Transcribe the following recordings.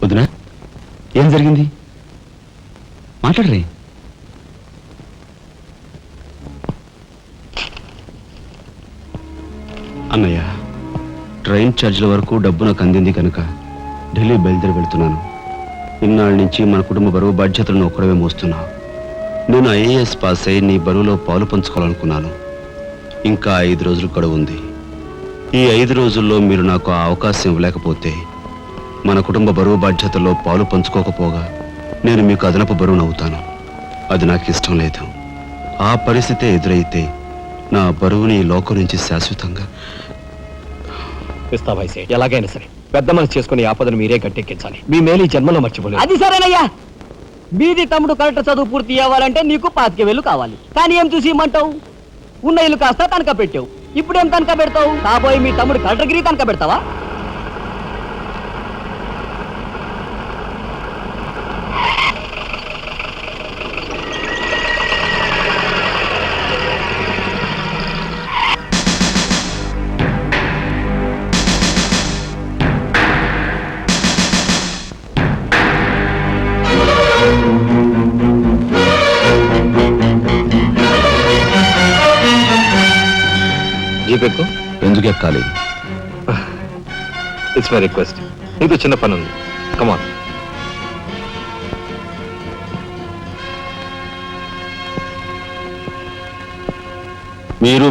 వదినా, ఏం జరిగింది? మాట్లాడరే. అన్నయ్య, ట్రైన్ ఛార్జీల వరకు డబ్బు నాకు అందింది కనుక ఢిల్లీ బయలుదేరి వెళ్తున్నాను. ఇన్నాళ్ళ నుంచి మన కుటుంబ బరువు బాధ్యతలను ఒక్కడవే మోస్తున్నా. నేను ఐఏఎస్ పాస్ అయి నీ బరువులో పాలు పంచుకోవాలనుకున్నాను. ఇంకా 5 రోజులు గడువు ఉంది. ఈ 5 రోజుల్లో మీరు నాకు ఆ అవకాశం ఇవ్వలేకపోతే మన కుటుంబ బరువు బాధ్యతల్లో పాలు పంచుకోకపోగా నేను మీకు అదనపు బరువునవుతాను. అది నాకు ఇష్టం లేదు. ఆ పరిస్థితే ఎదురైతే నా బరువుని ఈ లోకం నుంచి శాశ్వతంగా ఎలాగైనా సరే పెద్ద మనసు చేసుకుని ఆపదను మీరే గట్టెక్కించాలి. మీ మేలు ఈ జన్మలో మర్చిపోలేదు. అది సరేనయ్యా. మీది తమ్ముడు కలెక్టర్ చదువు పూర్తి అవ్వాలంటే నీకు 25,000 కావాలి. కానీ ఏం చూసి ఇమ్మంటావు? ఉన్న ఇల్లు కాస్త కనుక పెట్టావు. ఇప్పుడేం కనుక పెడతావు? కాబోయే మీ తమ్ముడు కలెక్టర్గిరి కనుక పెడతావా? జీపెక్కు. ఎందుకు ఎక్కాలి? It's my request. నీకు చిన్న పని ఉంది. కమాన్.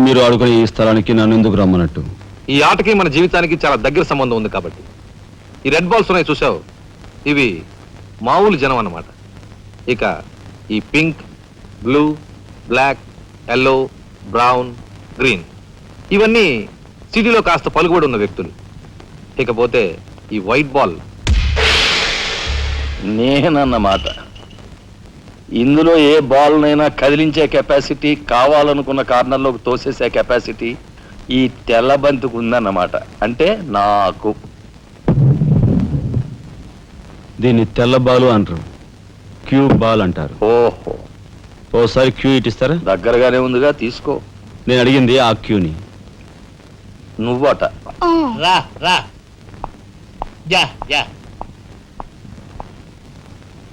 మీరు ఆడుకునే ఈ స్థలానికి నన్ను ఎందుకు రమ్మన్నట్టు? ఈ ఆటకి మన జీవితానికి చాలా దగ్గర సంబంధం ఉంది కాబట్టి. ఈ రెడ్ బాల్స్ ఉన్నాయి చూసావు, ఇవి మామూలు జనం అన్నమాట. ఇక ఈ pink, blue, black, yellow, brown, green ఇవన్నీ సిటీలో కాస్త పలుకుబడి ఉన్న వ్యక్తులు. ఇకపోతే ఈ వైట్ బాల్ నేనన్నమాట. ఇందులో ఏ బాల్నైనా కదిలించే కెపాసిటీ, కావాలనుకున్న కార్నర్లోకి తోసేసే కెపాసిటీ ఈ తెల్ల బంతికి ఉందన్నమాట. అంటే నాకు. దీన్ని తెల్ల బాలు అంటారు, క్యూ బాల్ అంటారు. ఓహో, ఓసారి క్యూ ఇటిస్తారా? దగ్గరగానే ఉందిగా, తీసుకో. నేను అడిగింది ఆ క్యూని. నువ్వట. రా రా.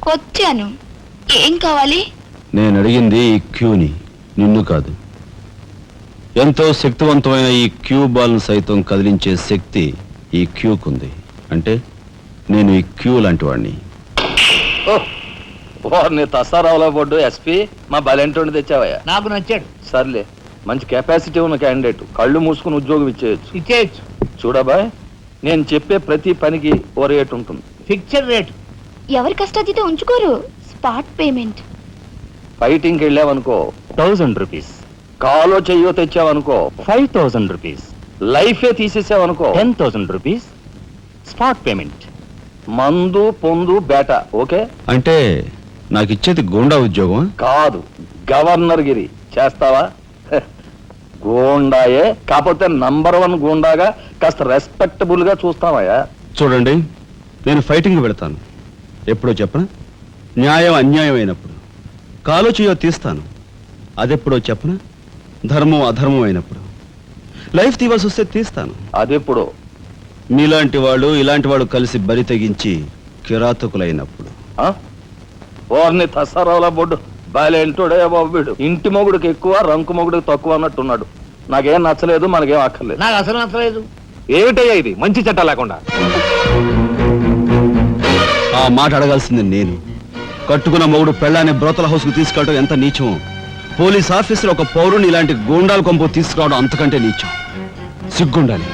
వచ్చాను. ఏం కావాలి? నేను అడిగింది ఈ క్యూని, నిన్ను కాదు. ఎంతో శక్తివంతమైన ఈ క్యూ బాల్ను సైతం కదిలించే శక్తి ఈ క్యూకుంది. అంటే నేను ఈ క్యూ లాంటి వాడిని. నీ తసారావులో పడ్డు ఎస్పీ మా బలెంటోని తెచ్చావయ్యా. నాకు నచ్చాడు. సర్లే, మంచి కెపాసిటీ ఉన్న క్యాండిడేట్. కళ్ళు మూసుకుని ఉద్యోగం ఇచ్చేయచ్చు. చూడబాయ్, నేను చెప్పే ప్రతి పనికి ఓ రేట్ ఉంటుంది. Fixture rate. ఎవరి కష్టాతీతం ఉంచుకోరు. Spot payment. ఫైటింగ్కి వెళ్ళావనుకో 1000 రూపీస్. కాలో చెయ్యో తెచ్చావనుకో 5000 రూపీస్. లైఫే తీసేసావనుకో 10,000 రూపీస్ స్పాట్ పేమెంట్. మందు పొందు బేట. ఓకే? అంటే నాకు ఇచ్చేది గూండా ఉద్యోగం కాదు, గవర్నర్ గిరి. చేస్తావా? గూండాయే, కాకపోతే నంబర్ 1 గూండాగా కాస్త రెస్పెక్టబుల్ గా చూస్తావయ్యా. చూడండి, నేను ఫైటింగ్ పెడతాను. ఎప్పుడో చెప్పనా? న్యాయం అన్యాయం అయినప్పుడు. కాలో చేయో తీస్తాను. అదెప్పుడో చెప్పనా? ధర్మం అధర్మం అయినప్పుడు. లైఫ్ తీవాల్సి వస్తే తీస్తాను. అదెప్పుడు? మీలాంటి వాళ్ళు ఇలాంటి వాళ్ళు కలిసి బరి తెగించి కిరాతకులైనప్పుడు. ఓర్ని తసారావుల బొడ్డు బాలేంటోడే బాబు. వీడు ఇంటి మొగుడికి ఎక్కువ, రంకు మొగుడికి తక్కువ అన్నట్టున్నాడు. నాకేం నచ్చలేదు, మనకేం అక్కర్లేదు. నాకు అసలు నచ్చలేదు. ఏమిటయ్యా ఇది? మంచి చట్టం లేకుండా. ఆ మాట అడగాల్సింది నేను. కట్టుకున్న మొగుడు పెళ్ళాన్ని బ్రోతల హౌస్ కు తీసుకెళ్ళడం ఎంత నీచమో, పోలీస్ ఆఫీసర్ ఒక పౌరుని ఇలాంటి గూండాల కొంపు తీసుకురావడం అంతకంటే నీచం. సిగ్గుండాలి.